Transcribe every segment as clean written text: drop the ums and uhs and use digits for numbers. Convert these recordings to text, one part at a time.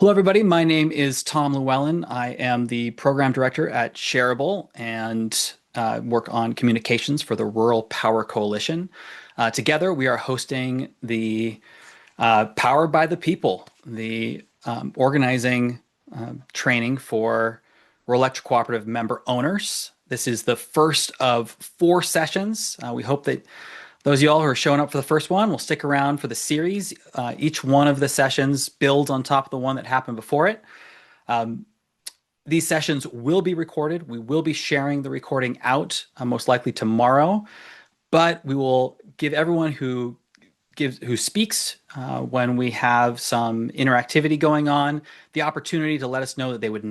Hello, everybody. My name is Tom Llewellyn. I am the program director at Shareable and work on communications for the Rural Power Coalition. Together, we are hosting the Power by the People, the organizing training for rural electric cooperative member owners. This is the first of 4 sessions. We hope that those of y'all who are showing up for the first one will stick around for the series. Each one of the sessions builds on top of the one that happened before it. These sessions will be recorded. We will be sharing the recording out most likely tomorrow, but we will give everyone who speaks when we have some interactivity going on the opportunity to let us know that they would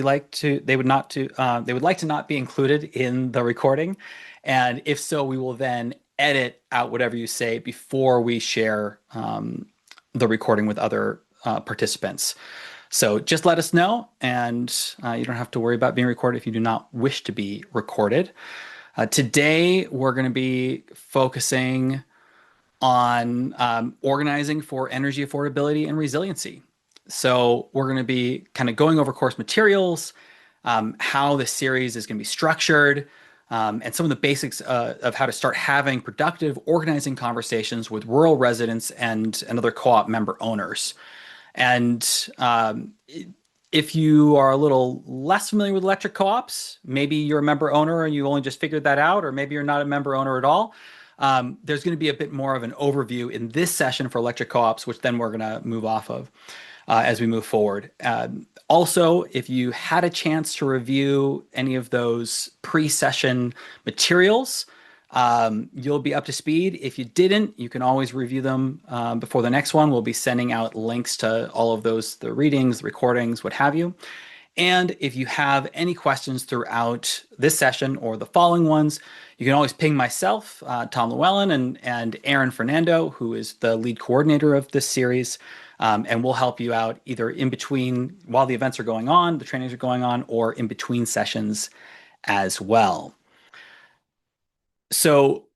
like to not be included in the recording, and if so, we will then edit out whatever you say before we share the recording with other participants. So just let us know, and you don't have to worry about being recorded if you do not wish to be recorded. Today, we're going to be focusing on organizing for energy affordability and resiliency. So we're going to be kind of going over course materials, how the series is going to be structured, and some of the basics of how to start having productive organizing conversations with rural residents and other co-op member owners. And if you are a little less familiar with electric co-ops, maybe you're a member owner and you only just figured that out, or maybe you're not a member owner at all, there's going to be a bit more of an overview in this session for electric co-ops, which then we're going to move off of as we move forward. Also, if you had a chance to review any of those pre-session materials, you'll be up to speed. If you didn't, you can always review them before the next one. We'll be sending out links to all of those, the readings, the recordings, what have you. And if you have any questions throughout this session or the following ones, you can always ping myself, Tom Llewellyn, and Aaron Fernando, who is the lead coordinator of this series. And we'll help you out either in between while the events are going on, the trainings are going on, or in between sessions as well. So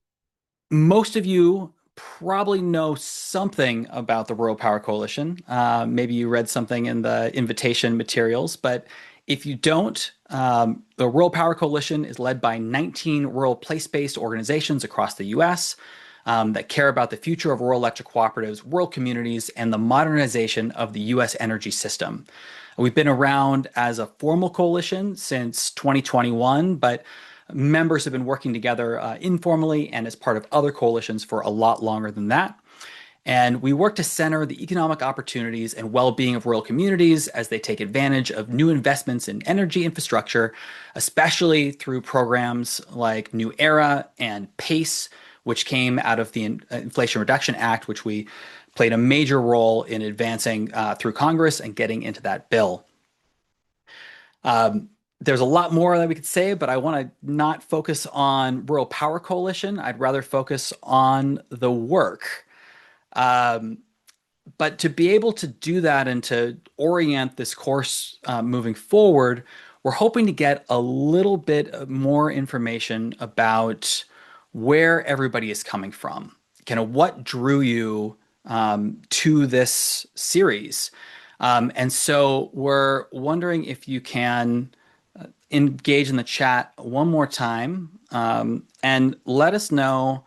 most of you probably know something about the Rural Power Coalition. Maybe you read something in the invitation materials, but if you don't, the Rural Power Coalition is led by 19 rural place-based organizations across the U.S. That care about the future of rural electric cooperatives, rural communities, and the modernization of the U.S. energy system. We've been around as a formal coalition since 2021, but members have been working together informally and as part of other coalitions for a lot longer than that. And we work to center the economic opportunities and well-being of rural communities as they take advantage of new investments in energy infrastructure, especially through programs like New Era and PACE, which came out of the Inflation Reduction Act, which we played a major role in advancing through Congress and getting into that bill. There's a lot more that we could say, but I want to not focus on Rural Power Coalition. I'd rather focus on the work. But to be able to do that and to orient this course moving forward, we're hoping to get a little bit more information about where everybody is coming from, kind of what drew you to this series. And so we're wondering if you can engage in the chat one more time and let us know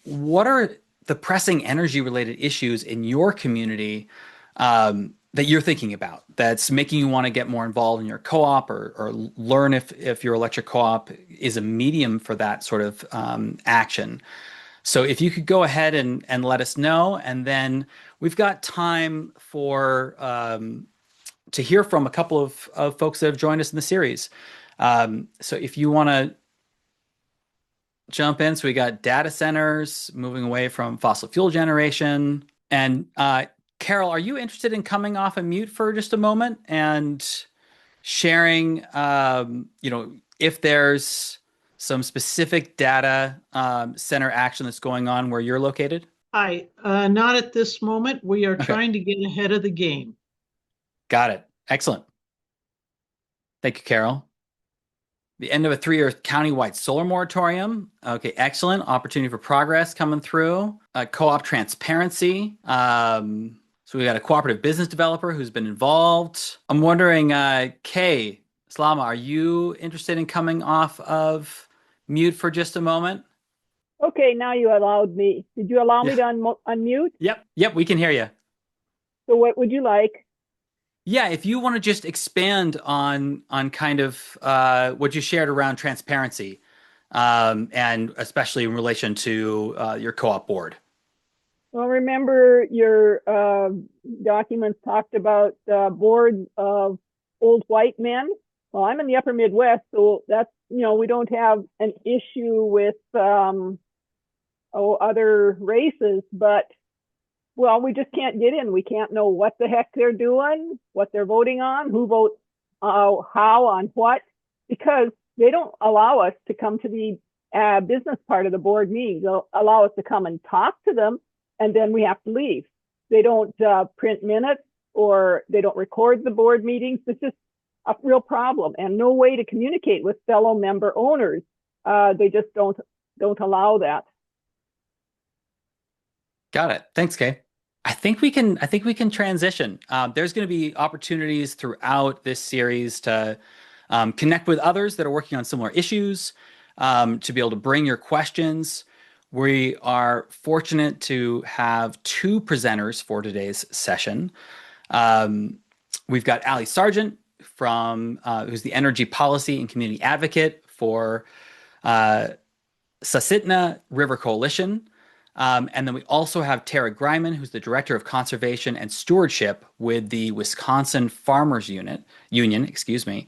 what are the pressing energy related issues in your community that you're thinking about that's making you want to get more involved in your co-op or learn if your electric co-op is a medium for that sort of action. So if you could go ahead and let us know, and then we've got time for to hear from a couple of folks that have joined us in the series. So if you want to jump in, so we got data centers moving away from fossil fuel generation. And Carol, are you interested in coming off a mute for just a moment and sharing, if there's some specific data center action that's going on where you're located? Hi, not at this moment. We are trying to get ahead of the game. Got it. Excellent. Thank you, Carol. The end of a 3-year countywide solar moratorium. Okay, excellent. Opportunity for progress coming through. Co-op transparency. So we got a cooperative business developer who's been involved. I'm wondering, Kay, Slama, are you interested in coming off of mute for just a moment? Okay, now you allowed me. Did you allow Yeah. me to unmute? Yep, we can hear you. So what would you like? Yeah, if you want to just expand on kind of what you shared around transparency, and especially in relation to your co-op board. Well, remember your documents talked about boards of old white men. Well, I'm in the upper Midwest, so that's, we don't have an issue with other races, but well, we just can't get in. We can't know what the heck they're doing, what they're voting on, who votes how on what, because they don't allow us to come to the business part of the board meeting. They'll allow us to come and talk to them, and then we have to leave. They don't print minutes or they don't record the board meetings. It's just a real problem, and no way to communicate with fellow member owners. They just don't allow that. Got it. Thanks, Kay. I think we can transition. There's going to be opportunities throughout this series to connect with others that are working on similar issues, to be able to bring your questions. We are fortunate to have two presenters for today's session. Um, we've got Allie Sargent from who's the energy policy and community advocate for uh, Susitna River Coalition. And then we also have Tara Greiman, who's the Director of Conservation and Stewardship with the Wisconsin Farmers Union, excuse me.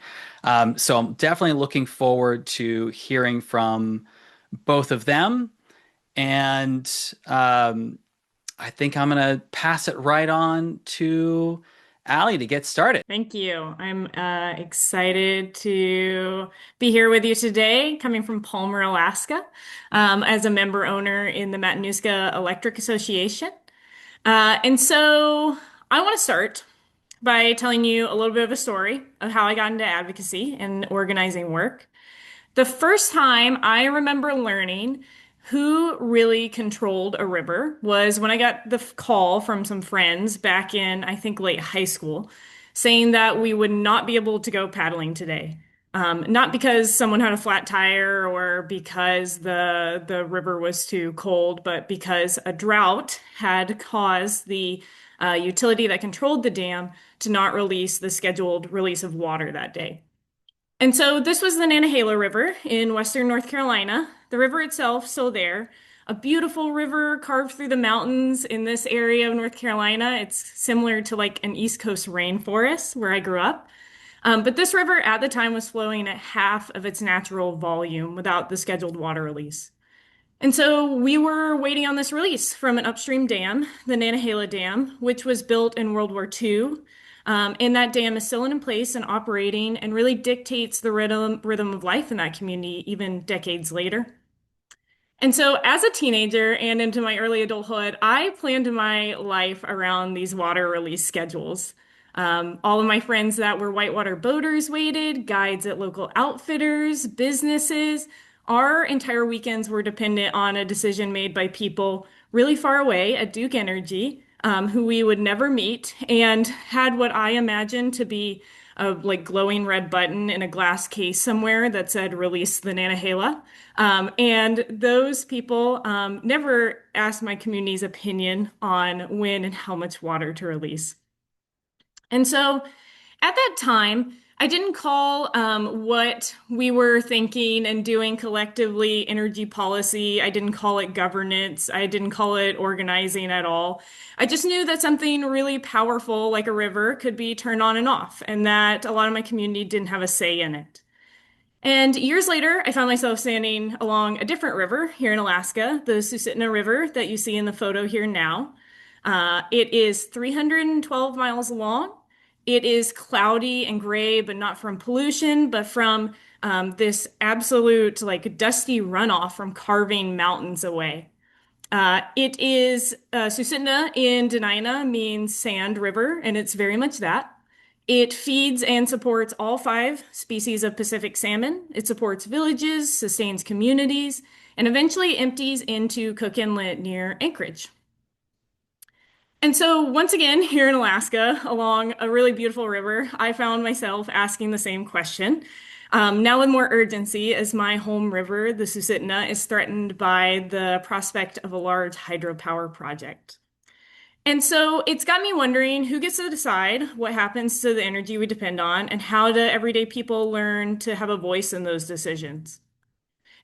So I'm definitely looking forward to hearing from both of them. And I think I'm going to pass it right on to Allie to get started. Thank you. I'm excited to be here with you today, coming from Palmer, Alaska, as a member owner in the Matanuska Electric Association. And so I want to start by telling you a little bit of a story of how I got into advocacy and organizing work. The first time I remember learning who really controlled a river was when I got the call from some friends back in, I think, late high school, saying that we would not be able to go paddling today. Not because someone had a flat tire or because the river was too cold, but because a drought had caused the utility that controlled the dam to not release the scheduled release of water that day. And so this was the Nantahala River in western North Carolina. The river itself still there. A beautiful river carved through the mountains in this area of North Carolina. It's similar to like an East Coast rainforest where I grew up. But this river at the time was flowing at half of its natural volume without the scheduled water release. And so we were waiting on this release from an upstream dam, the Nantahala Dam, which was built in World War II. And that dam is still in place and operating and really dictates the rhythm of life in that community, even decades later. And so, as a teenager and into my early adulthood, I planned my life around these water release schedules. All of my friends that were whitewater boaters waited, guides at local outfitters, businesses. Our entire weekends were dependent on a decision made by people really far away at Duke Energy, who we would never meet, and had what I imagined to be a like glowing red button in a glass case somewhere that said release the Nantahala. And those people never asked my community's opinion on when and how much water to release. And so at that time, I didn't call what we were thinking and doing collectively energy policy. I didn't call it governance. I didn't call it organizing at all. I just knew that something really powerful like a river could be turned on and off, and that a lot of my community didn't have a say in it. And years later, I found myself standing along a different river here in Alaska, the Susitna River that you see in the photo here now. It is 312 miles long. It is cloudy and gray, but not from pollution, but from this absolute like dusty runoff from carving mountains away. It is Susitna in Dena'ina means sand river, and it's very much that. It feeds and supports all five species of Pacific salmon. It supports villages, sustains communities, and eventually empties into Cook Inlet near Anchorage. And so once again, here in Alaska, along a really beautiful river, I found myself asking the same question. Now with more urgency, as my home river, the Susitna, is threatened by the prospect of a large hydropower project. And so it's got me wondering who gets to decide what happens to the energy we depend on, and how do everyday people learn to have a voice in those decisions?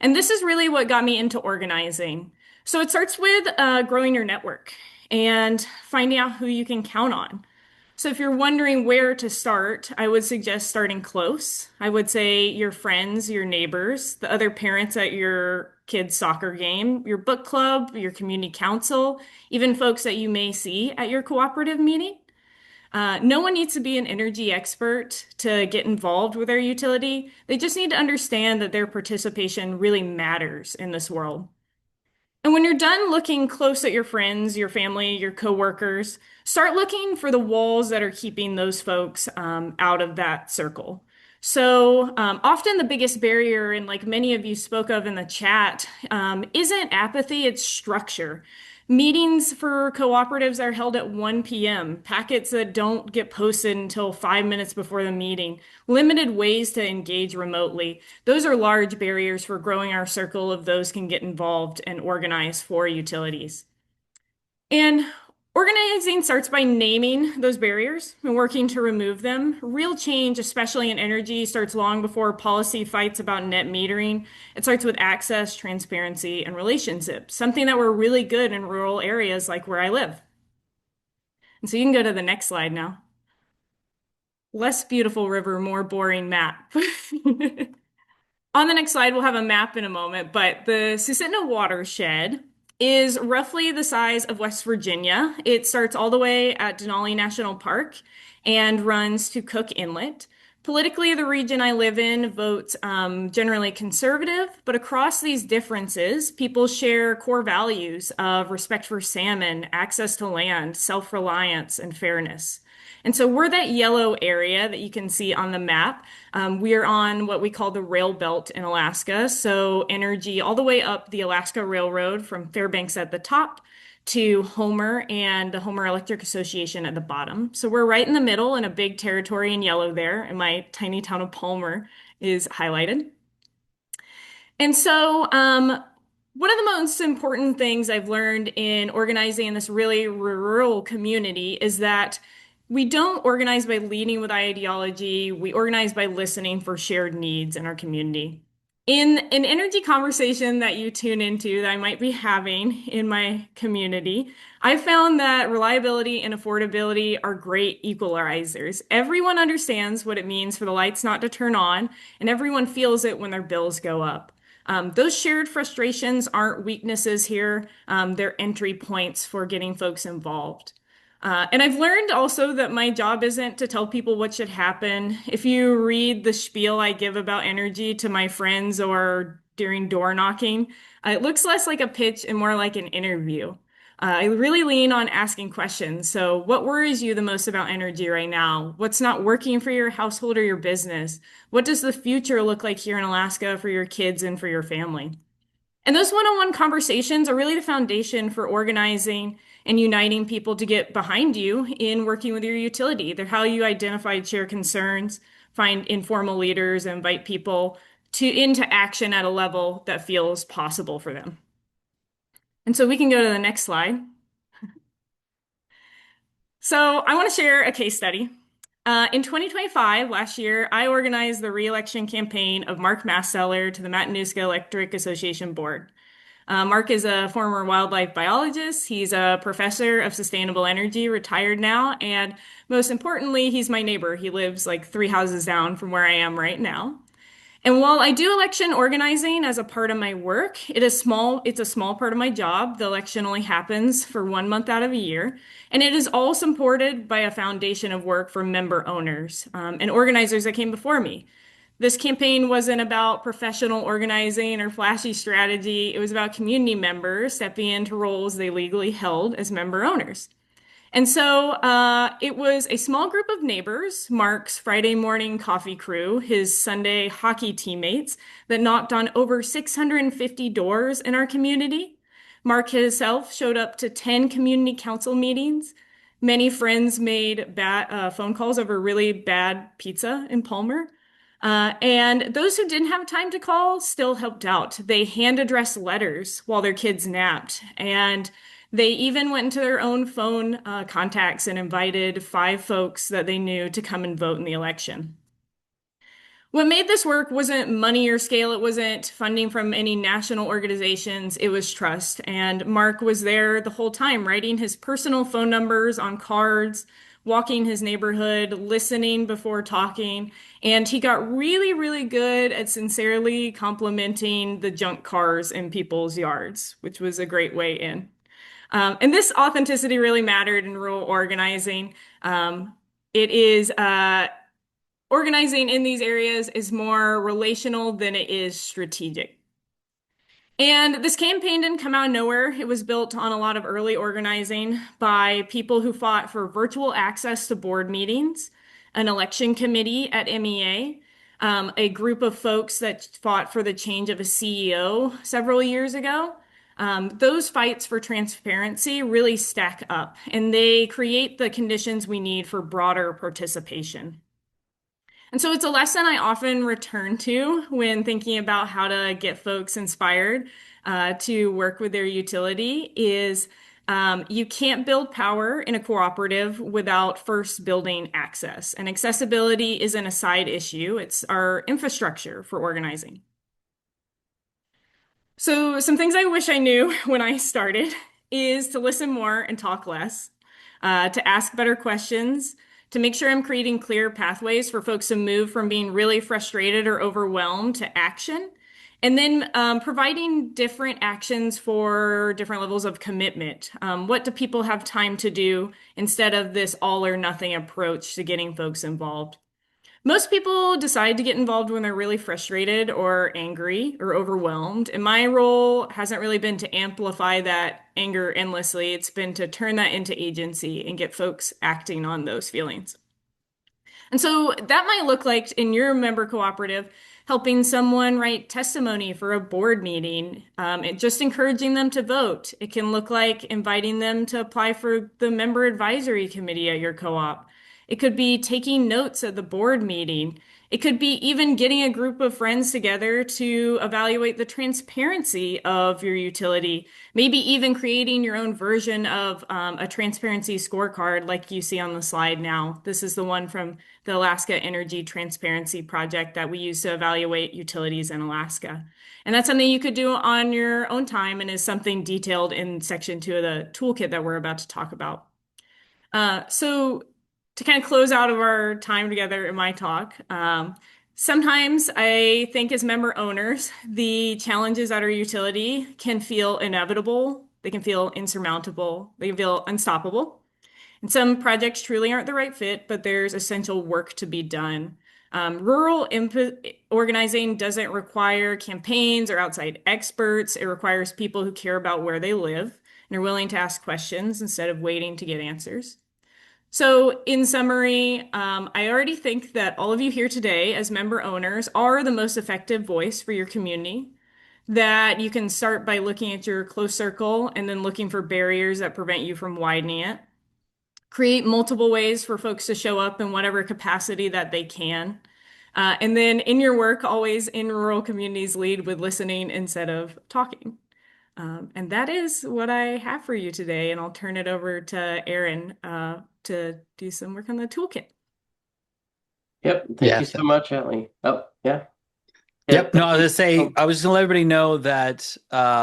And this is really what got me into organizing. So it starts with growing your network and finding out who you can count on. So if you're wondering where to start, I would suggest starting close. I would say your friends, your neighbors, the other parents at your kid's soccer game, your book club, your community council, even folks that you may see at your cooperative meeting. No one needs to be an energy expert to get involved with their utility. They just need to understand that their participation really matters in this world. And when you're done looking close at your friends, your family, your coworkers, start looking for the walls that are keeping those folks out of that circle. So often the biggest barrier, and like many of you spoke of in the chat, isn't apathy, it's structure. Meetings for cooperatives are held at 1 p.m., packets that don't get posted until 5 minutes before the meeting, limited ways to engage remotely. Those are large barriers for growing our circle of those can get involved and organize for utilities. And organizing starts by naming those barriers and working to remove them. Real change, especially in energy, starts long before policy fights about net metering. It starts with access, transparency, and relationships, something that we're really good in rural areas like where I live. And so you can go to the next slide now. Less beautiful river, more boring map. On the next slide, we'll have a map in a moment, but the Susitna watershed is roughly the size of West Virginia. It starts all the way at Denali National Park and runs to Cook Inlet. Politically, the region I live in votes generally conservative, but across these differences, people share core values of respect for salmon, access to land, self-reliance, and fairness. And so we're that yellow area that you can see on the map. We are on what we call the rail belt in Alaska. So energy all the way up the Alaska Railroad from Fairbanks at the top to Homer and the Homer Electric Association at the bottom. So we're right in the middle in a big territory in yellow there, and my tiny town of Palmer is highlighted. And so one of the most important things I've learned in organizing in this really rural community is that we don't organize by leading with ideology. We organize by listening for shared needs in our community. In an energy conversation that you tune into that I might be having in my community, I found that reliability and affordability are great equalizers. Everyone understands what it means for the lights not to turn on, and everyone feels it when their bills go up. Those shared frustrations aren't weaknesses here. They're entry points for getting folks involved. And I've learned also that my job isn't to tell people what should happen. If you read the spiel I give about energy to my friends or during door knocking, it looks less like a pitch and more like an interview. I really lean on asking questions. So, what worries you the most about energy right now? What's not working for your household or your business? What does the future look like here in Alaska for your kids and for your family? And those one-on-one conversations are really the foundation for organizing and uniting people to get behind you in working with your utility. They're how you identify and share concerns, find informal leaders, and invite people into action at a level that feels possible for them. And so we can go to the next slide. So I want to share a case study. In 2025, last year, I organized the re-election campaign of Mark Masseller to the Matanuska Electric Association board. Mark is a former wildlife biologist. He's a professor of sustainable energy, retired now, and most importantly, he's my neighbor. He lives like 3 houses down from where I am right now. And while I do election organizing as a part of my work, it's a small part of my job. The election only happens for 1 month out of a year. And it is all supported by a foundation of work for member owners and organizers that came before me. This campaign wasn't about professional organizing or flashy strategy. It was about community members stepping into roles they legally held as member owners. And so it was a small group of neighbors, Mark's Friday morning coffee crew, his Sunday hockey teammates, that knocked on over 650 doors in our community. Mark himself showed up to 10 community council meetings, Many friends made phone calls over really bad pizza in Palmer. And those who didn't have time to call still helped out. They hand addressed letters while their kids napped. And they even went into their own phone contacts and invited 5 folks that they knew to come and vote in the election. What made this work wasn't money or scale. It wasn't funding from any national organizations. It was trust. And Mark was there the whole time, writing his personal phone numbers on cards, walking his neighborhood, listening before talking. And he got really, really good at sincerely complimenting the junk cars in people's yards, which was a great way in. And this authenticity really mattered in rural organizing. It is Organizing in these areas is more relational than it is strategic. And this campaign didn't come out of nowhere. It was built on a lot of early organizing by people who fought for virtual access to board meetings, an election committee at MEA, a group of folks that fought for the change of a CEO several years ago. Those fights for transparency really stack up, and they create the conditions we need for broader participation. And so it's a lesson I often return to when thinking about how to get folks inspired to work with their utility is you can't build power in a cooperative without first building access. And accessibility isn't a side issue, it's our infrastructure for organizing. So some things I wish I knew when I started is to listen more and talk less, to ask better questions, to make sure I'm creating clear pathways for folks to move from being really frustrated or overwhelmed to action. And then providing different actions for different levels of commitment. What do people have time to do instead of this all or nothing approach to getting folks involved? Most people decide to get involved when they're really frustrated or angry or overwhelmed. And my role hasn't really been to amplify that anger endlessly. It's been to turn that into agency and get folks acting on those feelings. And so that might look like in your member cooperative, helping someone write testimony for a board meeting, just encouraging them to vote. It can look like inviting them to apply for the member advisory committee at your co-op. It could be taking notes at the board meeting. It could be even getting a group of friends together to evaluate the transparency of your utility. Maybe even creating your own version of a transparency scorecard like you see on the slide now. This is the one from the Alaska Energy Transparency Project that we use to evaluate utilities in Alaska. And that's something you could do on your own time and is something detailed in section 2 of the toolkit that we're about to talk about. So to kind of close out of our time together in my talk, sometimes I think as member owners, the challenges at our utility can feel inevitable, they can feel insurmountable, they can feel unstoppable. And some projects truly aren't the right fit, but there's essential work to be done. Rural organizing doesn't require campaigns or outside experts. It requires people who care about where they live and are willing to ask questions instead of waiting to get answers. So in summary, I already think that all of you here today as member owners are the most effective voice for your community, that you can start by looking at your close circle and then looking for barriers that prevent you from widening it. Create multiple ways for folks to show up in whatever capacity that they can. And then in your work, always in rural communities, lead with listening instead of talking. And that is what I have for you today. And I'll turn it over to Aaron to do some work on the toolkit. Yep. Thank you so much, Allie. Oh, yeah. Yep. No, I was going to say, I was just going to let everybody know that we're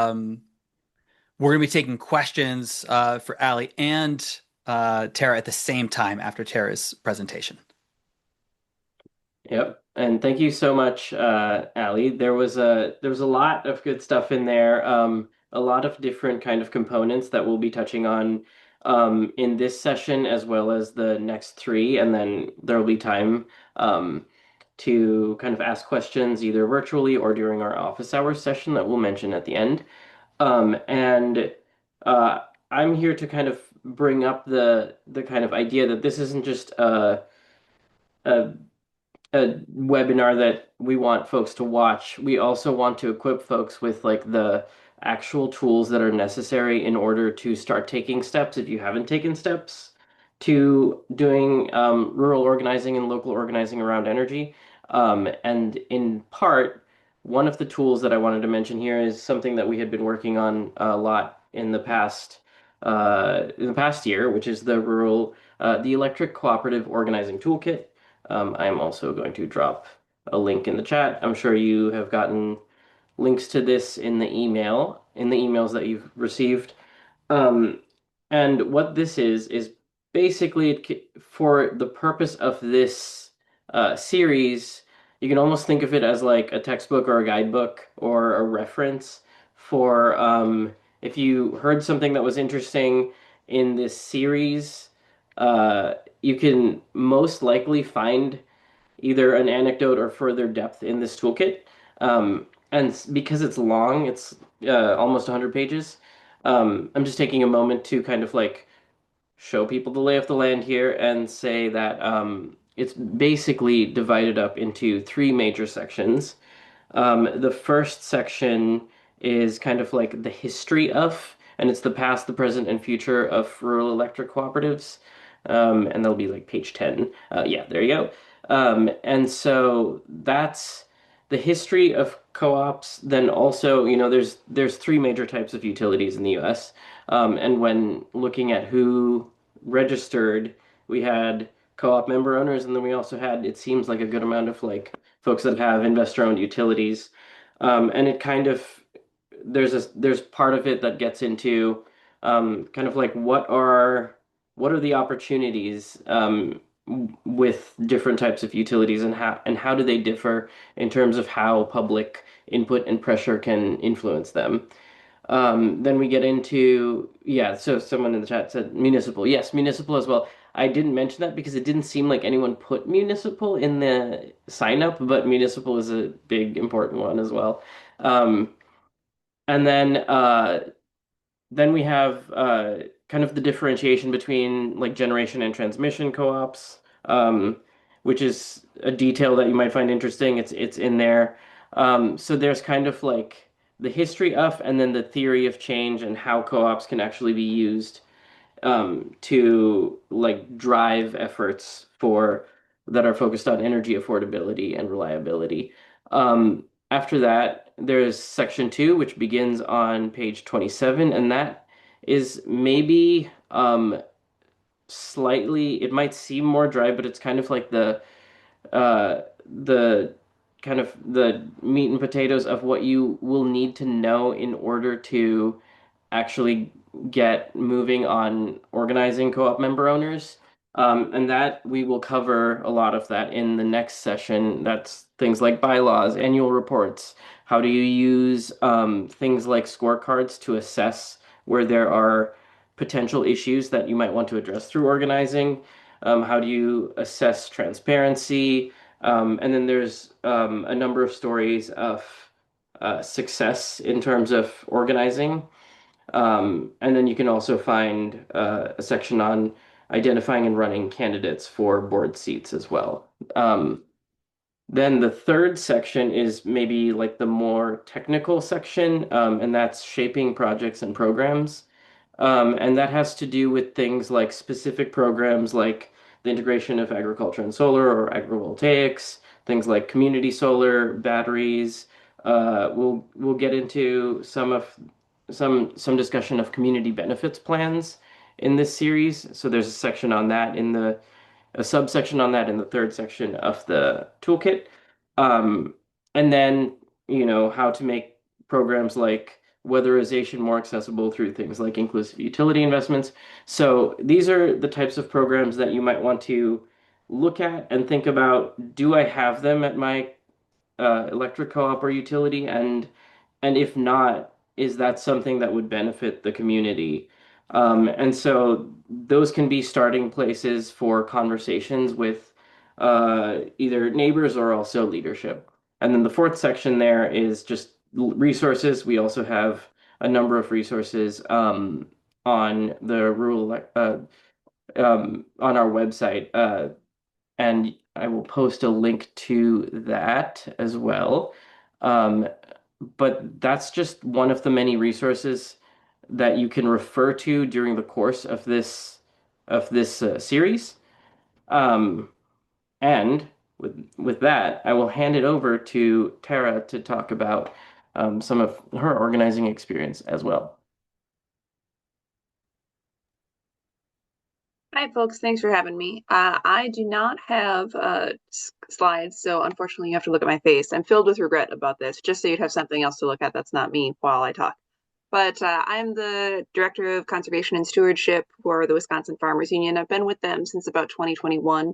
going to be taking questions for Allie and Tara at the same time after Tara's presentation. Yep. And thank you so much, Allie. There was a lot of good stuff in there. A lot of different kind of components that we'll be touching on in this session as well as the next 3, and then there will be time to kind of ask questions either virtually or during our office hours session that we'll mention at the end. And I'm here to kind of bring up the kind of idea that this isn't just a webinar that we want folks to watch. We also want to equip folks with like the actual tools that are necessary in order to start taking steps if you haven't taken steps to doing rural organizing and local organizing around energy. And in part, one of the tools that I wanted to mention here is something that we had been working on a lot in the past year, which is the Electric Cooperative Organizing Toolkit. I am also going to drop a link in the chat. I'm sure you have gotten links to this in the emails that you've received. Um, and what this is basically for the purpose of this series, you can almost think of it as like a textbook or a guidebook or a reference for if you heard something that was interesting in this series, you can most likely find either an anecdote or further depth in this toolkit. And because it's long, it's almost 100 pages. I'm just taking a moment to kind of like show people the lay of the land here and say that it's basically divided up into three major sections. The first section is kind of like the history of, and it's the past, the present, and future of rural electric cooperatives. And that'll be like page 10. Yeah, there you go. And so that's the history of co-ops. Then also, there's three major types of utilities in the US. And when looking at who registered, we had co-op member owners, and then we also had, it seems like a good amount of like folks that have investor-owned utilities. And it kind of there's part of it that gets into kind of like what are the opportunities with different types of utilities, and how do they differ in terms of how public input and pressure can influence them. Then we get into, yeah, so someone in the chat said municipal. Yes, municipal as well. I didn't mention that because it didn't seem like anyone put municipal in the sign up, but municipal is a big important one as well. And then we have kind of the differentiation between like generation and transmission co-ops, which is a detail that you might find interesting. It's in there. So there's kind of like the history of, and then the theory of change and how co-ops can actually be used to like drive efforts for that are focused on energy affordability and reliability. After that, there's section two, which begins on page 27, and that is maybe slightly, it might seem more dry, but it's kind of like the kind of the meat and potatoes of what you will need to know in order to actually get moving on organizing co-op member owners. And that we will cover a lot of that in the next session. That's things like bylaws, annual reports. How do you use things like scorecards to assess where there are potential issues that you might want to address through organizing? How do you assess transparency? And then there's a number of stories of success in terms of organizing. And then you can also find a section on identifying and running candidates for board seats as well. Then the third section is maybe like the more technical section, and that's shaping projects and programs. And that has to do with things like specific programs like the integration of agriculture and solar or agrivoltaics, things like community solar, batteries. We'll get into some discussion of community benefits plans in this series. So there's a section on that a subsection on that in the third section of the toolkit. Um, and then, how to make programs like weatherization more accessible through things like inclusive utility investments. So these are the types of programs that you might want to look at and think about, do I have them at my electric co-op or utility? And if not, is that something that would benefit the community? And so those can be starting places for conversations with either neighbors or also leadership. And then the fourth section there is just resources. We also have a number of resources on the on our website, and I will post a link to that as well. Um, but that's just one of the many resources that you can refer to during the course of this of this series. Um, and with that, I will hand it over to Tara to talk about some of her organizing experience as well. Hi, folks. Thanks for having me. I do not have slides, so unfortunately, you have to look at my face. I'm filled with regret about this, just so you'd have something else to look at that's not me while I talk. But I'm the Director of Conservation and Stewardship for the Wisconsin Farmers Union. I've been with them since about 2021.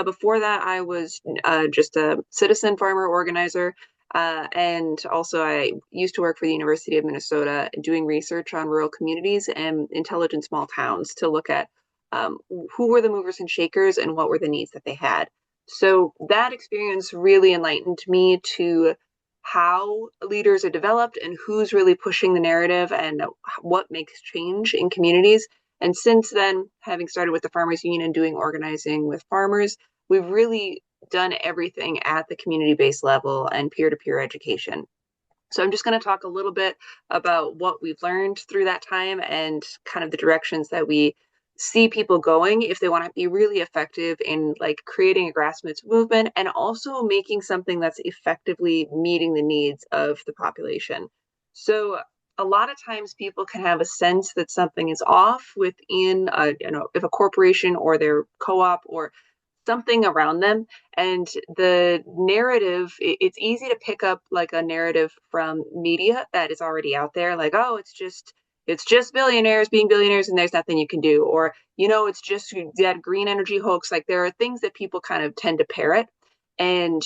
Before that, I was just a citizen farmer organizer. And also, I used to work for the University of Minnesota doing research on rural communities and intelligent small towns to look at who were the movers and shakers and what were the needs that they had. So that experience really enlightened me to how leaders are developed and who's really pushing the narrative and what makes change in communities. And since then, having started with the Farmers Union and doing organizing with farmers, we've really done everything at the community-based level and peer-to-peer education. So I'm just going to talk a little bit about what we've learned through that time and kind of the directions that we see people going if they want to be really effective in like creating a grassroots movement and also making something that's effectively meeting the needs of the population. So a lot of times people can have a sense that something is off within if a corporation or their co-op or something around them, and the narrative, it's easy to pick up like a narrative from media that is already out there, like, oh, it's just billionaires being billionaires and there's nothing you can do, or it's just that green energy hoax. Like there are things that people kind of tend to parrot, and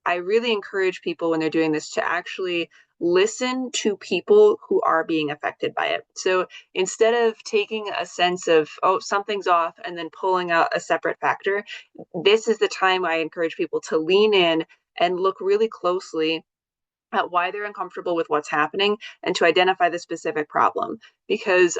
I really encourage people when they're doing this to actually listen to people who are being affected by it. So instead of taking a sense of, oh, something's off and then pulling out a separate factor, this is the time I encourage people to lean in and look really closely at why they're uncomfortable with what's happening and to identify the specific problem. Because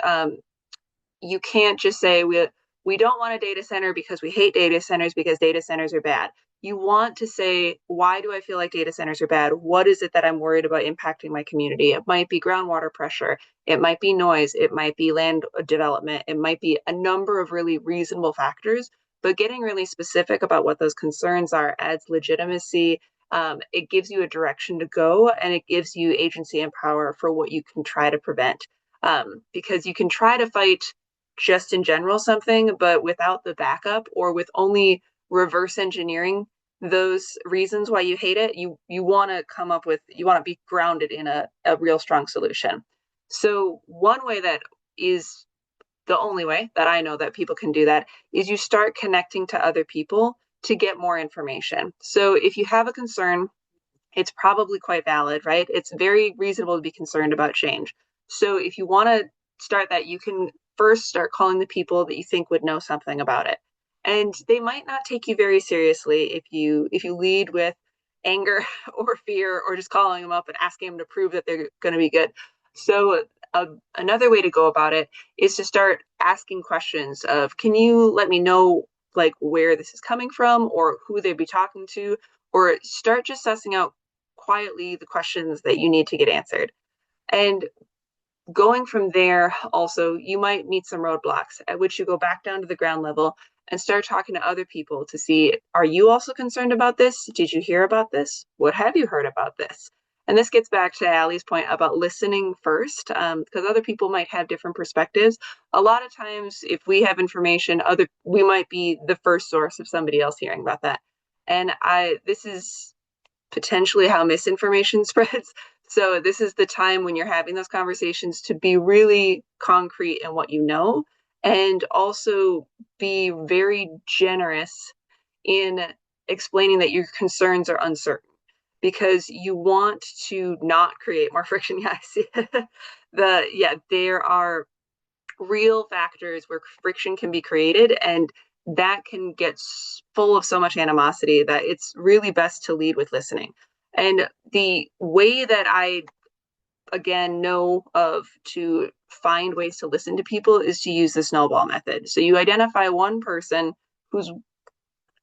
you can't just say we don't want a data center because we hate data centers because data centers are bad. You want to say, why do I feel like data centers are bad? What is it that I'm worried about impacting my community? It might be groundwater pressure. It might be noise. It might be land development. It might be a number of really reasonable factors. But getting really specific about what those concerns are adds legitimacy. It gives you a direction to go, and it gives you agency and power for what you can try to prevent. Because you can try to fight just in general something, but without the backup or with only reverse engineering those reasons why you hate it, you want to come up with, you want to be grounded in a real strong solution. So one way that is the only way that I know that people can do that is you start connecting to other people to get more information. So if you have a concern, it's probably quite valid, right? It's very reasonable to be concerned about change. So if you want to start that, you can first start calling the people that you think would know something about it. And they might not take you very seriously if you lead with anger or fear or just calling them up and asking them to prove that they're going to be good. So another way to go about it is to start asking questions of, can you let me know like where this is coming from or who they'd be talking to, or start just sussing out quietly the questions that you need to get answered. And going from there, also, you might meet some roadblocks at which you go back down to the ground level and start talking to other people to see, are you also concerned about this? Did you hear about this? What have you heard about this? And this gets back to Allie's point about listening first, because other people might have different perspectives. A lot of times, if we have information, we might be the first source of somebody else hearing about that. And this is potentially how misinformation spreads. So this is the time when you're having those conversations to be really concrete in what you know, and also be very generous in explaining that your concerns are uncertain, because you want to not create more friction. Yeah, I see. There are real factors where friction can be created, and that can get full of so much animosity that it's really best to lead with listening. And the way that I, again, know of to find ways to listen to people is to use the snowball method. So you identify one person who's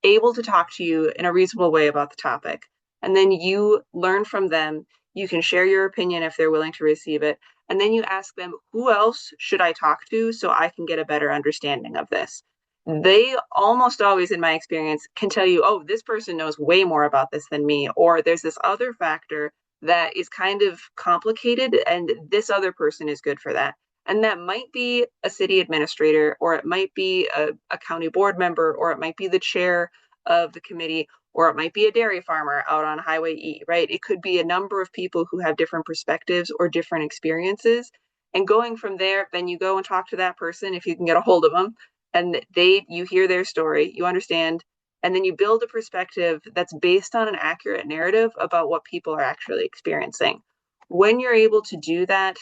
able to talk to you in a reasonable way about the topic, and then you learn from them. You can share your opinion if they're willing to receive it. And then you ask them, who else should I talk to so I can get a better understanding of this? they almost always, in my experience, can tell you, oh, this person knows way more about this than me, or there's this other factor that is kind of complicated, and this other person is good for that. And that might be a city administrator, or it might be a county board member, or it might be the chair of the committee, or it might be a dairy farmer out on Highway E, right? It could be a number of people who have different perspectives or different experiences. And going from there, then you go and talk to that person if you can get a hold of them, and you hear their story, you understand, and then you build a perspective that's based on an accurate narrative about what people are actually experiencing. When you're able to do that,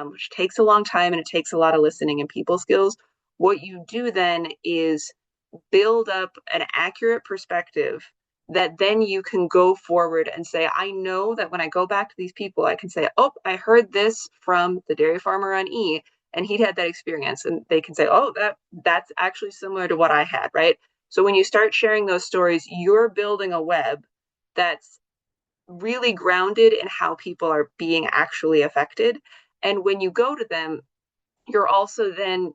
which takes a long time and it takes a lot of listening and people skills, what you do then is build up an accurate perspective that then you can go forward and say, I know that when I go back to these people, I can say, oh, I heard this from the dairy farmer on E, and he'd had that experience. And they can say, oh, that's actually similar to what I had, right? So when you start sharing those stories, you're building a web that's really grounded in how people are being actually affected. And when you go to them, you're also then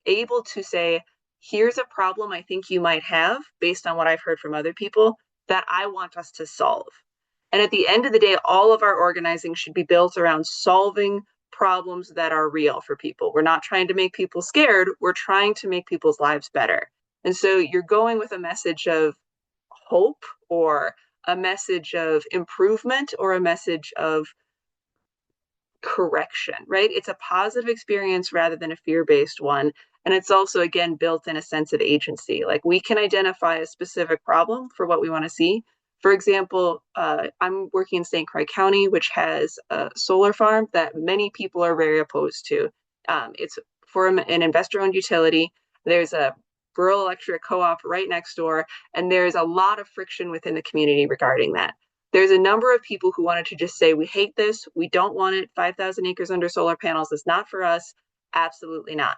able to say, here's a problem I think you might have based on what I've heard from other people that I want us to solve. And at the end of the day, all of our organizing should be built around solving problems that are real for people. We're not trying to make people scared, we're trying to make people's lives better. And so you're going with a message of hope, or a message of improvement, or a message of correction, right? It's a positive experience rather than a fear-based one. And it's also, again, built in a sense of agency. Like, we can identify a specific problem for what we want to see. For example, I'm working in St. Croix County, which has a solar farm that many people are very opposed to. It's for an investor-owned utility. There's a rural electric co-op right next door, and there's a lot of friction within the community regarding that. There's a number of people who wanted to just say, we hate this, we don't want it, 5,000 acres under solar panels is not for us. Absolutely not.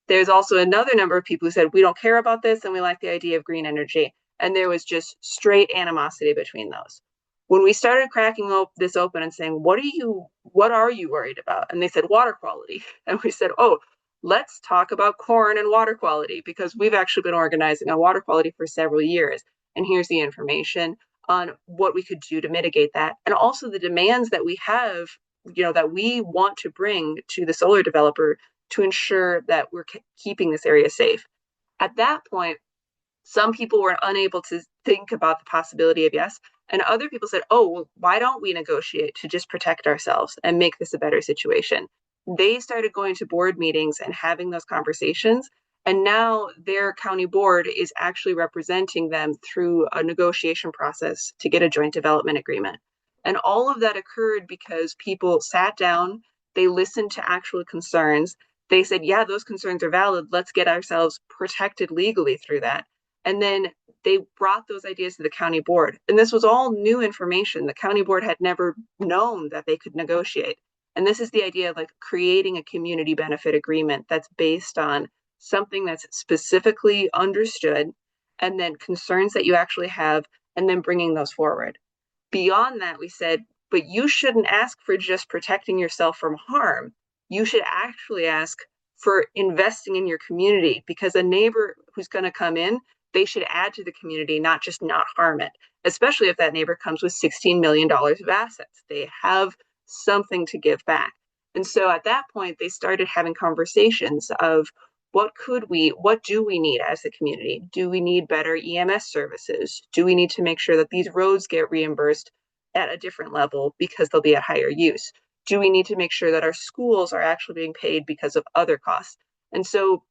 There's also another number of people who said, we don't care about this and we like the idea of green energy. And there was just straight animosity between those. When we started cracking this open and saying, what are you worried about? And they said, water quality. And we said, oh, let's talk about corn and water quality, because we've actually been organizing on water quality for several years. And here's the information on what we could do to mitigate that, and also the demands that we have, that we want to bring to the solar developer to ensure that we're keeping this area safe. At that point, some people were unable to think about the possibility of yes, and other people said, oh, well, why don't we negotiate to just protect ourselves and make this a better situation? They started going to board meetings and having those conversations. And now their county board is actually representing them through a negotiation process to get a joint development agreement. And all of that occurred because people sat down, they listened to actual concerns. They said, yeah, those concerns are valid. Let's get ourselves protected legally through that. And then they brought those ideas to the county board. And this was all new information. The county board had never known that they could negotiate. And this is the idea of like creating a community benefit agreement that's based on something that's specifically understood, and then concerns that you actually have, and then bringing those forward. Beyond that, we said, but you shouldn't ask for just protecting yourself from harm. You should actually ask for investing in your community, because a neighbor who's going to come in, they should add to the community, not just not harm it, especially if that neighbor comes with $16 million of assets. They have something to give back. And so at that point, they started having conversations of, what do we need as a community? Do we need better EMS services? Do we need to make sure that these roads get reimbursed at a different level because they'll be at higher use? Do we need to make sure that our schools are actually being paid because of other costs? And so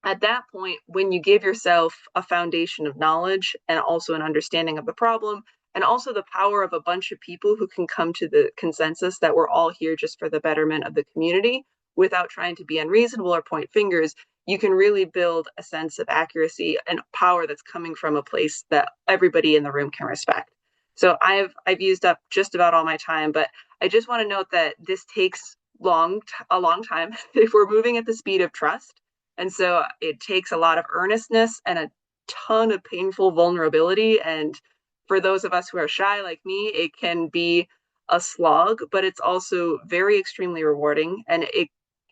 at that point, when you give yourself a foundation of knowledge and also an understanding of the problem, and also the power of a bunch of people who can come to the consensus that we're all here just for the betterment of the community without trying to be unreasonable or point fingers, you can really build a sense of accuracy and power that's coming from a place that everybody in the room can respect. So I've used up just about all my time, but I just want to note that this takes a long time if we're moving at the speed of trust. And so it takes a lot of earnestness and a ton of painful vulnerability. And for those of us who are shy like me, it can be a slog, but it's also very extremely rewarding. And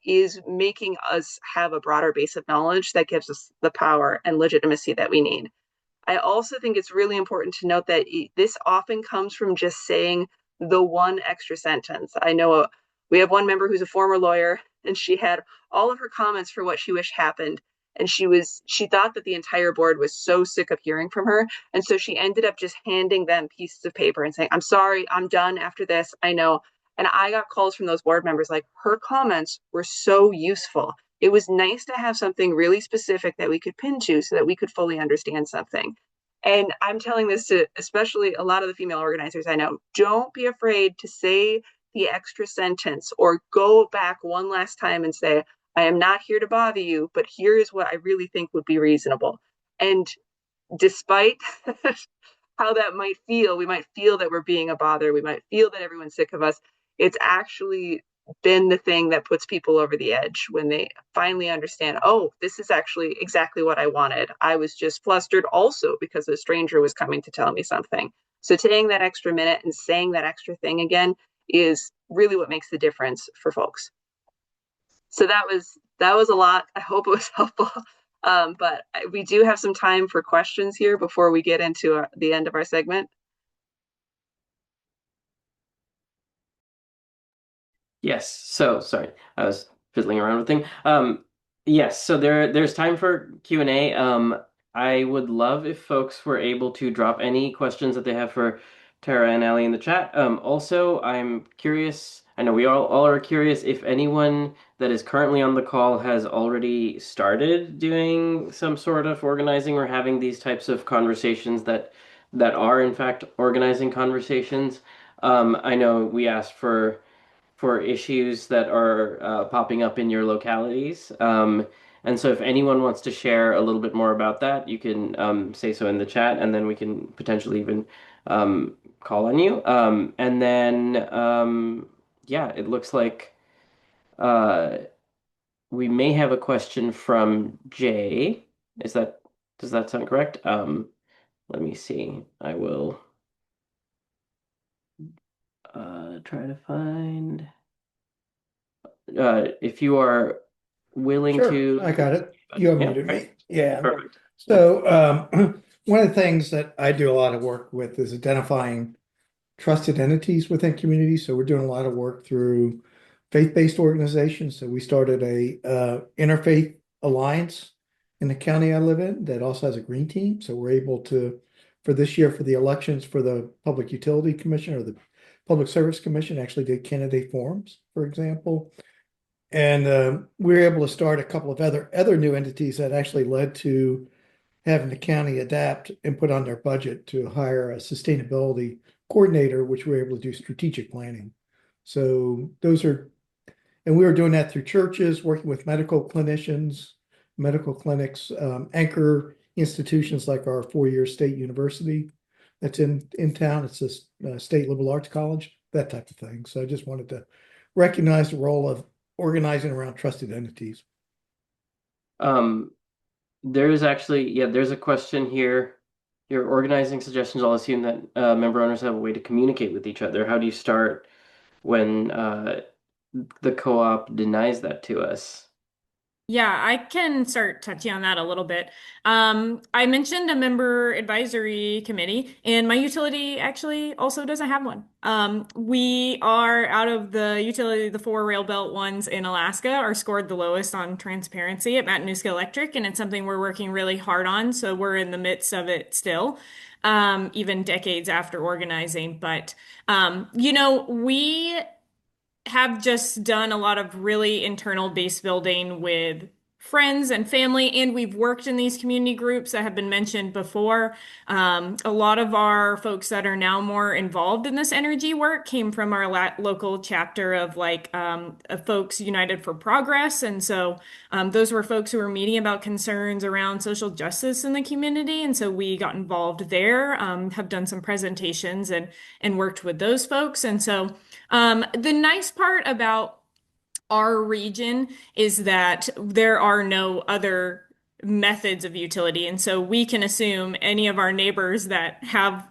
is making us have a broader base of knowledge that gives us the power and legitimacy that we need. I also think it's really important to note that this often comes from just saying the one extra sentence. I know we have one member who's a former lawyer, and she had all of her comments for what she wished happened. And she thought that the entire board was so sick of hearing from her. And so she ended up just handing them pieces of paper and saying, I'm sorry, I'm done after this. I know. And I got calls from those board members like, her comments were so useful. It was nice to have something really specific that we could pin to so that we could fully understand something. And I'm telling this to especially a lot of the female organizers I know. Don't be afraid to say the extra sentence or go back one last time and say, I am not here to bother you, but here is what I really think would be reasonable. And despite how that might feel, we might feel that we're being a bother, we might feel that everyone's sick of us. It's actually been the thing that puts people over the edge when they finally understand, oh, this is actually exactly what I wanted. I was just flustered also because a stranger was coming to tell me something. So taking that extra minute and saying that extra thing again is really what makes the difference for folks. So that was a lot. I hope it was helpful. But we do have some time for questions here before we get into the end of our segment. Yes. So sorry, I was fiddling around with thing. Yes. So there's time for Q&A. I would love if folks were able to drop any questions that they have for Tara and Allie in the chat. Also, I'm curious. I know we all are curious if anyone that is currently on the call has already started doing some sort of organizing or having these types of conversations that are in fact organizing conversations. I know we asked for issues that are popping up in your localities. And so if anyone wants to share a little bit more about that, you can say so in the chat, and then we can potentially even call on you. And then, yeah, it looks like uh, we may have a question from Jay. Does that sound correct? Let me see. I will try to find. If you are willing Sure, to. I got it. You Yeah, unmuted me. Yeah. perfect. So one of the things that I do a lot of work with is identifying trusted entities within communities. So we're doing a lot of work through faith-based organizations. So we started a interfaith alliance in the county I live in that also has a green team. So we're able to, for this year, for the elections for the Public Utility Commission or the Public Service Commission, actually did candidate forums, for example. And we were able to start a couple of other new entities that actually led to having the county adapt and put on their budget to hire a sustainability coordinator, which we were able to do strategic planning. So those are, and we were doing that through churches, working with medical clinicians, medical clinics, anchor institutions like our four-year state university that's in town. It's a state liberal arts college, that type of thing. So I just wanted to recognize the role of organizing around trusted entities. There's actually, yeah, there's a question here. Your organizing suggestions all assume that member owners have a way to communicate with each other. How do you start when the co-op denies that to us? Yeah, I can start touching on that a little bit. I mentioned a member advisory committee, and my utility actually also doesn't have one. We are out of the utility, the four rail belt ones in Alaska are scored the lowest on transparency at Matanuska Electric, and it's something we're working really hard on. So we're in the midst of it still, even decades after organizing. But, we have just done a lot of really internal base building with friends and family, and we've worked in these community groups that have been mentioned before. A lot of our folks that are now more involved in this energy work came from our local chapter of folks United for Progress. And so those were folks who were meeting about concerns around social justice in the community. And so we got involved there, have done some presentations and worked with those folks. And so the nice part about our region is that there are no other methods of utility. And so we can assume any of our neighbors that have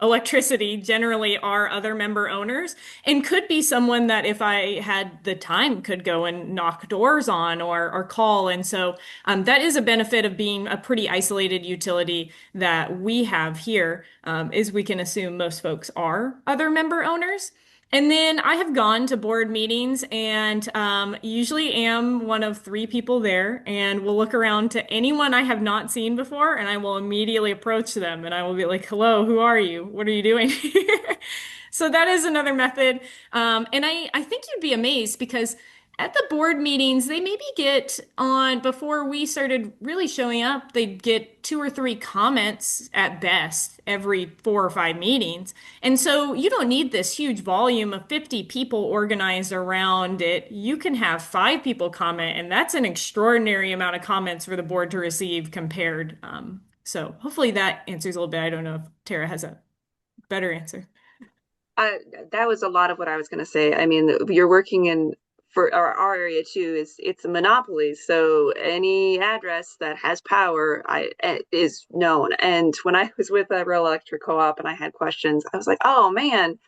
electricity generally are other member owners and could be someone that if I had the time could go and knock doors on or call. And so that is a benefit of being a pretty isolated utility that we have here, is we can assume most folks are other member owners. And then I have gone to board meetings and usually am one of three people there and will look around to anyone I have not seen before and I will immediately approach them and I will be like, hello, who are you? What are you doing here? So that is another method. And I think you'd be amazed because at the board meetings, they maybe get on, before we started really showing up, they'd get two or three comments at best every 4 or 5 meetings. And so you don't need this huge volume of 50 people organized around it. You can have 5 people comment, and that's an extraordinary amount of comments for the board to receive compared. So hopefully that answers a little bit. I don't know if Tara has a better answer. That was a lot of what I was going to say. I mean, you're working in for our area too. It's a monopoly, so any address that has power is known. And when I was with a rural electric co-op and I had questions, I was like, oh man,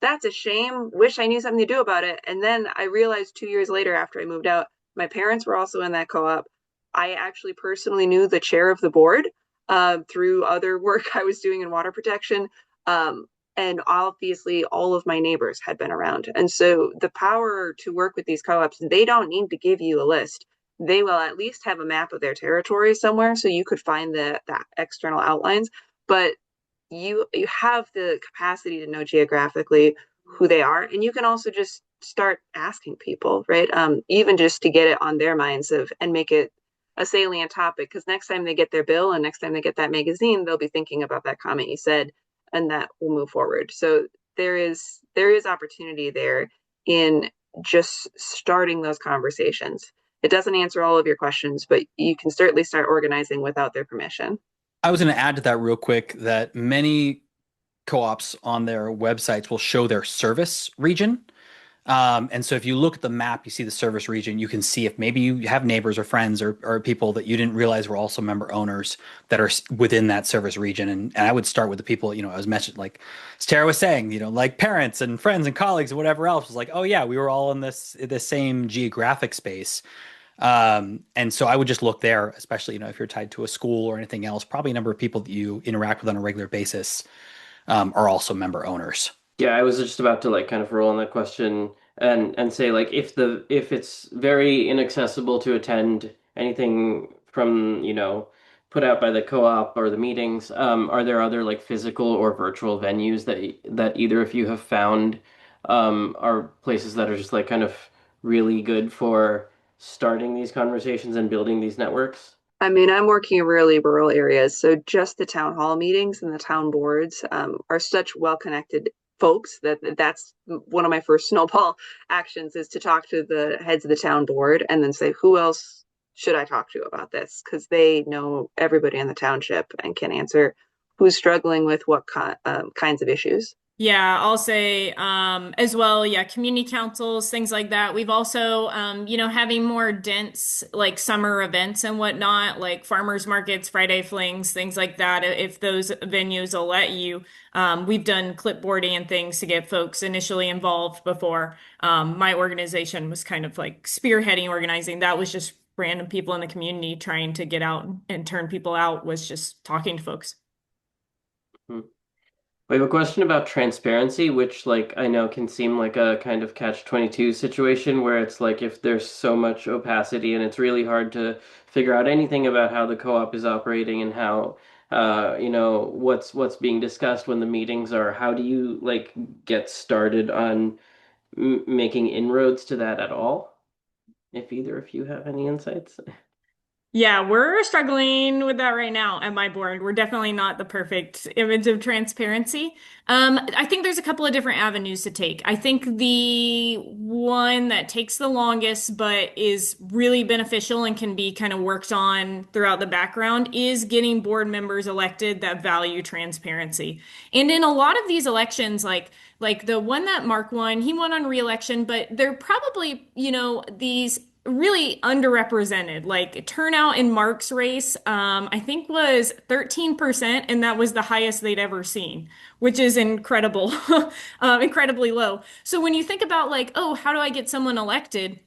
that's a shame. Wish I knew something to do about it. And then I realized 2 years later, after I moved out, my parents were also in that co-op. I actually personally knew the chair of the board through other work I was doing in water protection. Um, and obviously, all of my neighbors had been around. And so the power to work with these co-ops, they don't need to give you a list. They will at least have a map of their territory somewhere so you could find the external outlines. But you have the capacity to know geographically who they are, and you can also just start asking people, right? Even just to get it on their minds of and make it a salient topic, because next time they get their bill and next time they get that magazine, they'll be thinking about that comment you said, and that will move forward. So there is opportunity there in just starting those conversations. It doesn't answer all of your questions, but you can certainly start organizing without their permission. I was going to add to that real quick that many co-ops on their websites will show their service region. And so if you look at the map, you see the service region, you can see if maybe you have neighbors or friends or people that you didn't realize were also member owners that are within that service region. And I would start with the people, I was mentioned, like as Tara was saying, like parents and friends and colleagues and whatever else was like, oh yeah, we were all in this same geographic space. And so I would just look there, especially, if you're tied to a school or anything else, probably a number of people that you interact with on a regular basis, are also member owners. Yeah, I was just about to like kind of roll on that question and say like if it's very inaccessible to attend anything from, put out by the co-op or the meetings, are there other like physical or virtual venues that either of you have found are places that are just like kind of really good for starting these conversations and building these networks? I mean, I'm working in really rural areas, so just the town hall meetings and the town boards are such well-connected folks that's one of my first snowball actions is to talk to the heads of the town board and then say, who else should I talk to about this? Because they know everybody in the township and can answer who's struggling with what kinds of issues. Yeah, I'll say as well, yeah, community councils, things like that. We've also, having more dense like summer events and whatnot, like farmers markets, Friday flings, things like that. If those venues will let you, we've done clipboarding and things to get folks initially involved before. My organization was kind of like spearheading organizing. That was just random people in the community trying to get out and turn people out, was just talking to folks. Hmm. We have a question about transparency, which like I know can seem like a kind of catch-22 situation where it's like if there's so much opacity and it's really hard to figure out anything about how the co-op is operating and how what's being discussed when the meetings are, how do you like get started on making inroads to that at all? If either of you have any insights. Yeah, we're struggling with that right now at my board. We're definitely not the perfect image of transparency. I think there's a couple of different avenues to take. I think the one that takes the longest but is really beneficial and can be kind of worked on throughout the background is getting board members elected that value transparency. And in a lot of these elections, like the one that Mark won, he won on re-election, but they're probably, these really underrepresented. Like turnout in Mark's race, I think was 13%, and that was the highest they'd ever seen, which is incredible, incredibly low. So when you think about like, oh, how do I get someone elected?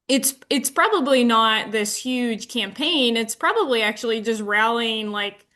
It's probably not this huge campaign. It's probably actually just rallying like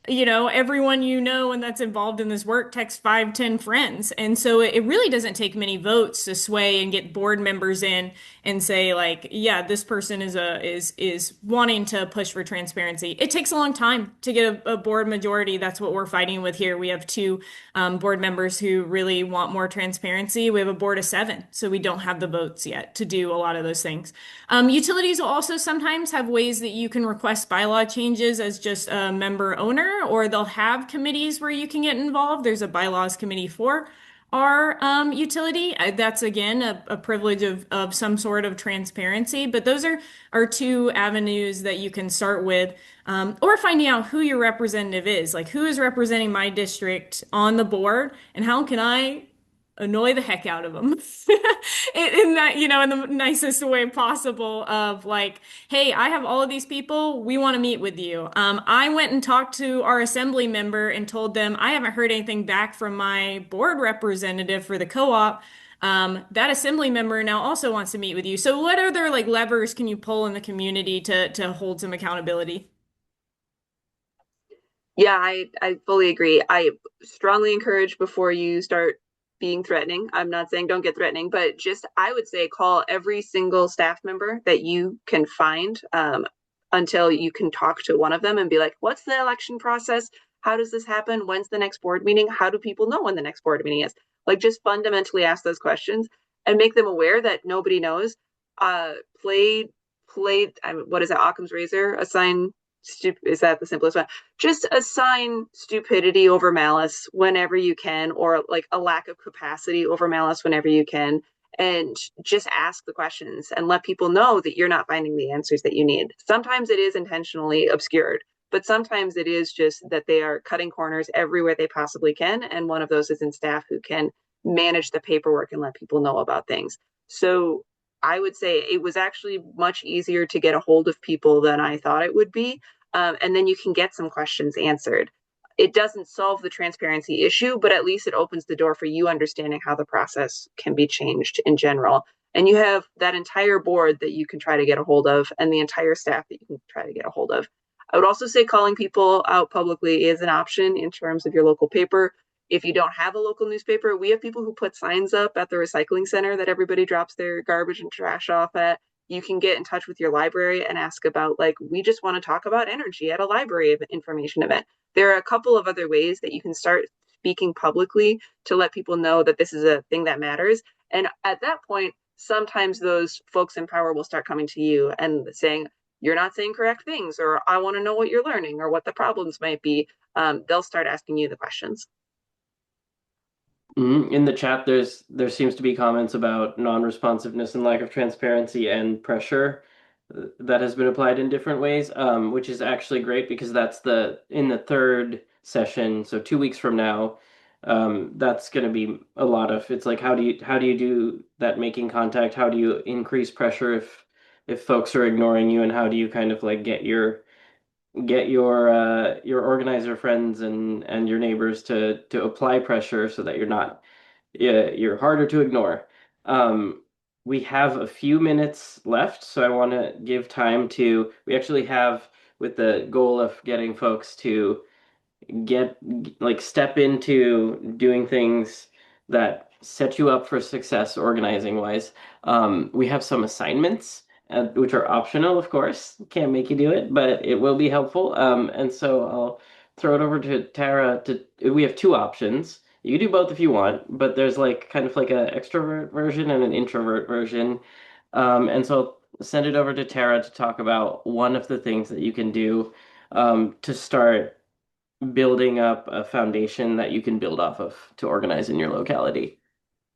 everyone and that's involved in this work text 5, 10 friends. And so it really doesn't take many votes to sway and get board members in and say like, yeah, this person is wanting to push for transparency. It takes a long time to get a board majority. That's what we're fighting with here. We have two board members who really want more transparency. We have a board of 7, so we don't have the votes yet to do a lot of those things. Utilities will also sometimes have ways that you can request bylaw changes as just a member owner, or they'll have committees where you can get involved. There's a bylaws committee for our utility. That's again a privilege of some sort of transparency, but those are 2 avenues that you can start with, or finding out who your representative is, like who is representing my district on the board, and how can I annoy the heck out of them in that, in the nicest way possible of like, hey, I have all of these people. We want to meet with you. I went and talked to our assembly member and told them I haven't heard anything back from my board representative for the co-op. That assembly member now also wants to meet with you. So what other like levers can you pull in the community to hold some accountability? Yeah, I fully agree. I strongly encourage before you start being threatening. I'm not saying don't get threatening, but just I would say call every single staff member that you can find until you can talk to one of them and be like, what's the election process? How does this happen? When's the next board meeting? How do people know when the next board meeting is? Like just fundamentally ask those questions and make them aware that nobody knows. What is it? Occam's razor, assign is that the simplest one? Just assign stupidity over malice whenever you can, or like a lack of capacity over malice whenever you can, and just ask the questions and let people know that you're not finding the answers that you need. Sometimes it is intentionally obscured, but sometimes it is just that they are cutting corners everywhere they possibly can, and one of those is in staff who can manage the paperwork and let people know about things. So I would say it was actually much easier to get a hold of people than I thought it would be. And then you can get some questions answered. It doesn't solve the transparency issue, but at least it opens the door for you understanding how the process can be changed in general. And you have that entire board that you can try to get a hold of and the entire staff that you can try to get a hold of. I would also say calling people out publicly is an option in terms of your local paper. If you don't have a local newspaper, we have people who put signs up at the recycling center that everybody drops their garbage and trash off at. You can get in touch with your library and ask about, like, we just want to talk about energy at a library information event. There are a couple of other ways that you can start speaking publicly to let people know that this is a thing that matters. And at that point, sometimes those folks in power will start coming to you and saying, you're not saying correct things, or I want to know what you're learning or what the problems might be. They'll start asking you the questions. In the chat, there seems to be comments about non-responsiveness and lack of transparency and pressure that has been applied in different ways, which is actually great because that's in the 3rd session, so 2 weeks from now. That's going to be a lot of, it's like how do you do that, making contact? How do you increase pressure if folks are ignoring you, and how do you kind of like get your organizer friends and your neighbors to apply pressure so that you're harder to ignore. We have a few minutes left, so I want to give time we actually have, with the goal of getting folks to step into doing things that set you up for success organizing wise. We have some assignments, which are optional, of course. Can't make you do it, but it will be helpful. And so I'll throw it over to Tara. We have 2 options. You can do both if you want, but there's like kind of like an extrovert version and an introvert version. And so I'll send it over to Tara to talk about one of the things that you can do to start building up a foundation that you can build off of to organize in your locality.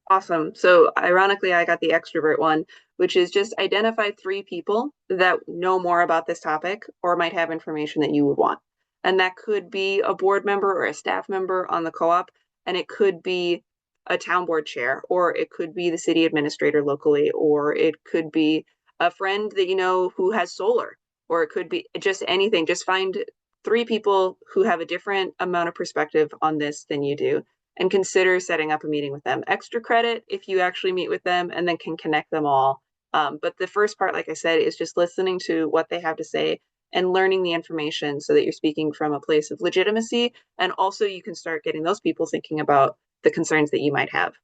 Awesome. So ironically, I got the extrovert one, which is just identify 3 people that know more about this topic or might have information that you would want. And that could be a board member or a staff member on the co-op, and it could be a town board chair, or it could be the city administrator locally, or it could be a friend that you know who has solar, or it could be just anything. Just find 3 people who have a different amount of perspective on this than you do, and consider setting up a meeting with them. Extra credit if you actually meet with them and then can connect them all. But the first part, like I said, is just listening to what they have to say and learning the information so that you're speaking from a place of legitimacy. And also you can start getting those people thinking about the concerns that you might have.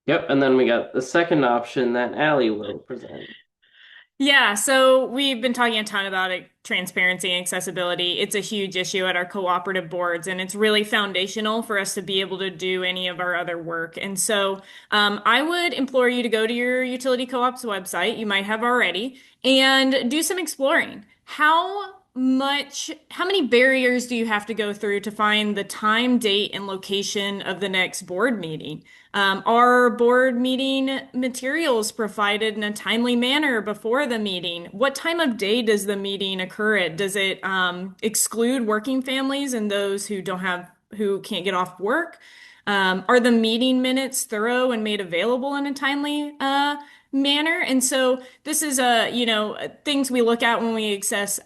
Yep, and then we got the second option that Allie will present. Yeah, so we've been talking a ton about it, transparency and accessibility. It's a huge issue at our cooperative boards, and it's really foundational for us to be able to do any of our other work. And so I would implore you to go to your utility co-op's website, you might have already, and do some exploring. How many barriers do you have to go through to find the time, date, and location of the next board meeting? Are board meeting materials provided in a timely manner before the meeting? What time of day does the meeting occur at? Does it exclude working families and those who can't get off work? Are the meeting minutes thorough and made available in a timely manner? And so this is things we look at when we assess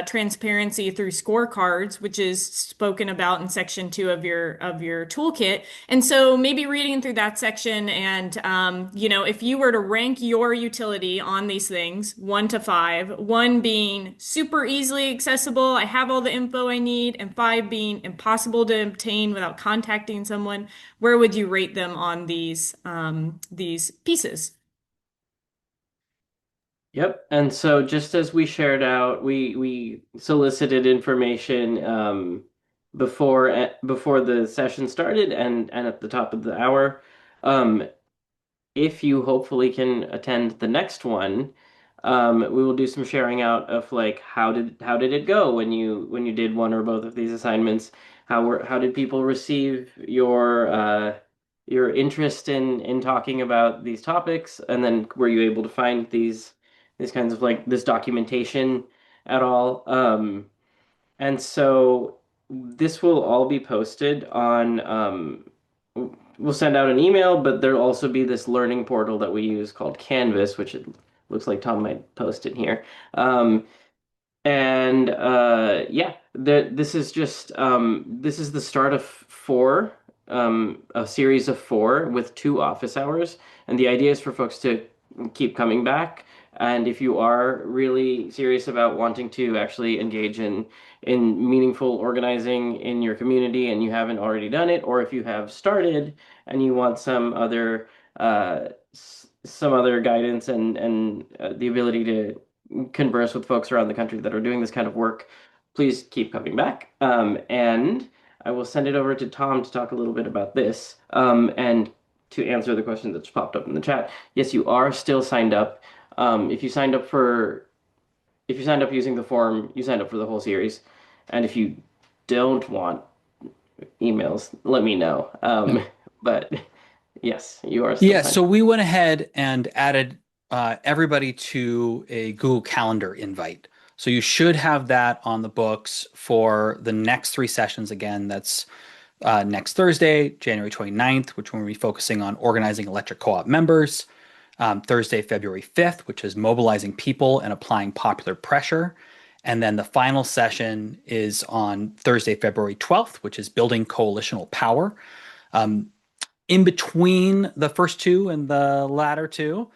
transparency through scorecards, which is spoken about in section 2 of your toolkit. And so maybe reading through that section and if you were to rank your utility on these things 1 to 5, 1 being super easily accessible, I have all the info I need, and 5 being impossible to obtain without contacting someone, where would you rate them on these pieces? Yep, and so just as we shared out, we solicited information before the session started and at the top of the hour. If you hopefully can attend the next one, we will do some sharing out of like how did it go when you did one or both of these assignments? How did people receive your interest in talking about these topics? And then were you able to find these kinds of like this documentation at all? And so this will all be posted on we'll send out an email, but there'll also be this learning portal that we use called Canvas, which it looks like Tom might post in here. And yeah, this is just this is the start of 4, a series of 4 with 2 office hours, and the idea is for folks to keep coming back. And if you are really serious about wanting to actually engage in meaningful organizing in your community and you haven't already done it, or if you have started and you want some other guidance and the ability to converse with folks around the country that are doing this kind of work, please keep coming back. And I will send it over to Tom to talk a little bit about this and to answer the question that's popped up in the chat. Yes, you are still signed up. If you signed up using the form, you signed up for the whole series. And if you don't want emails, let me know. But yes, you are still Yeah, signed so up. we went ahead and added everybody to a Google Calendar invite. So you should have that on the books for the next 3 sessions. Again, that's next Thursday, January 29th, which we'll be focusing on organizing electric co-op members. Thursday, February 5th, which is mobilizing people and applying popular pressure. And then the final session is on Thursday, February 12th, which is building coalitional power. In between the first 2 and the latter 2,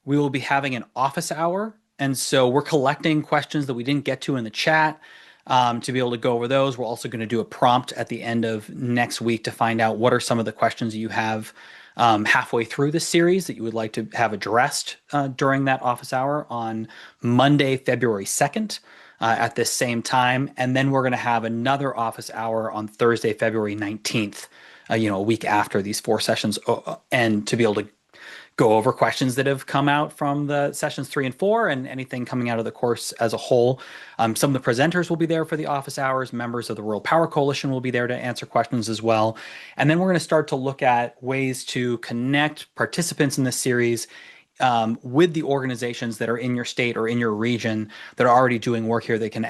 we will be having an office hour. And so we're collecting questions that we didn't get to in the chat to be able to go over those. We're also going to do a prompt at the end of next week to find out what are some of the questions you have halfway through the series that you would like to have addressed during that office hour on Monday, February 2nd at this same time. And then we're going to have another office hour on Thursday, February 19th, a week after these 4 sessions end, to be able to go over questions that have come out from the sessions 3 and 4 and anything coming out of the course as a whole. Some of the presenters will be there for the office hours. Members of the Rural Power Coalition will be there to answer questions as well. And then we're going to start to look at ways to connect participants in this series with the organizations that are in your state or in your region that are already doing work here. They can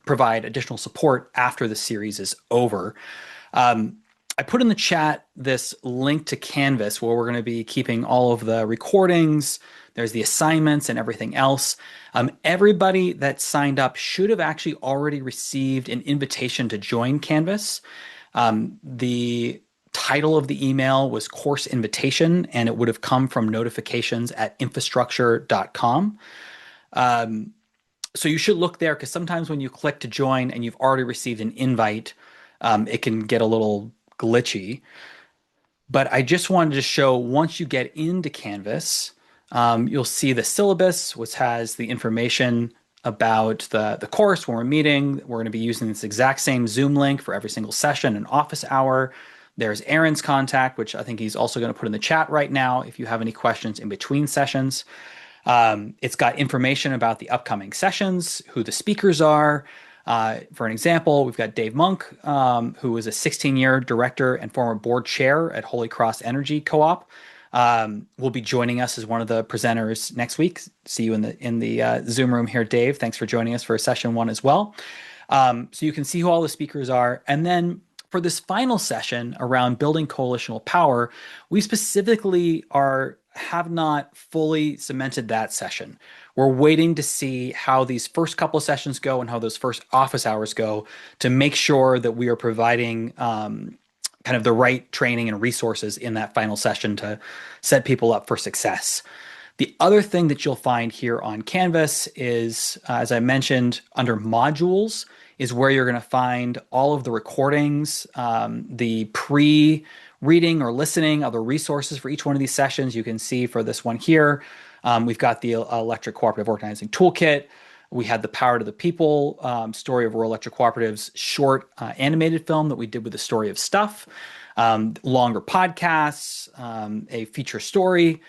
provide additional support after the series is over. I put in the chat this link to Canvas where we're going to be keeping all of the recordings. There's the assignments and everything else. Everybody that signed up should have actually already received an invitation to join Canvas. The title of the email was course invitation, and it would have come from notifications at infrastructure.com. So you should look there, because sometimes when you click to join and you've already received an invite, it can get a little glitchy. But I just wanted to show, once you get into Canvas, you'll see the syllabus, which has the information about the course, when we're meeting. We're going to be using this exact same Zoom link for every single session and office hour. There's Aaron's contact, which I think he's also going to put in the chat right now if you have any questions in between sessions. It's got information about the upcoming sessions, who the speakers are. For an example, we've got Dave Monk, who is a 16-year director and former board chair at Holy Cross Energy Co-op. Will be joining us as one of the presenters next week. See you in the Zoom room here, Dave. Thanks for joining us for session 1 as well. So you can see who all the speakers are. And then for this final session around building coalitional power, we specifically have not fully cemented that session. We're waiting to see how these first couple of sessions go and how those first office hours go, to make sure that we are providing kind of the right training and resources in that final session to set people up for success. The other thing that you'll find here on Canvas is, as I mentioned, under modules is where you're going to find all of the recordings, the pre-reading or listening, other resources for each one of these sessions. You can see for this one here, we've got the Electric Cooperative Organizing Toolkit. We had the Power to the People, Story of Rural Electric Cooperatives short animated film that we did with the Story of Stuff, longer podcasts, a feature story,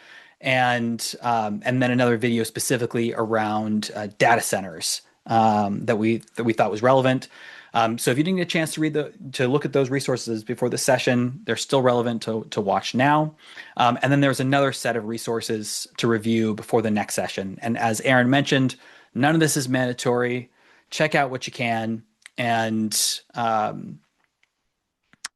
and then another video specifically around data centers that we thought was relevant. So if you didn't get a chance to look at those resources before the session, they're still relevant to watch now. And then there's another set of resources to review before the next session. And as Aaron mentioned, none of this is mandatory. Check out what you can, and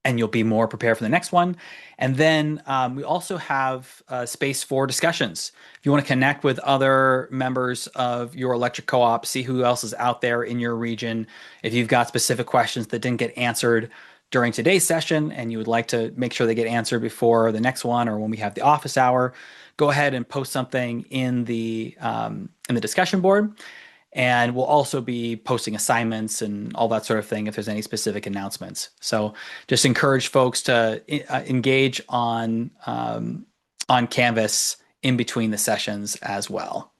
you'll be more prepared for the next one. And then we also have space for discussions. If you want to connect with other members of your electric co-op, see who else is out there in your region. If you've got specific questions that didn't get answered during today's session and you would like to make sure they get answered before the next one or when we have the office hour, go ahead and post something in the discussion board. And we'll also be posting assignments and all that sort of thing if there's any specific announcements. So just encourage folks to engage on Canvas in between the sessions as well.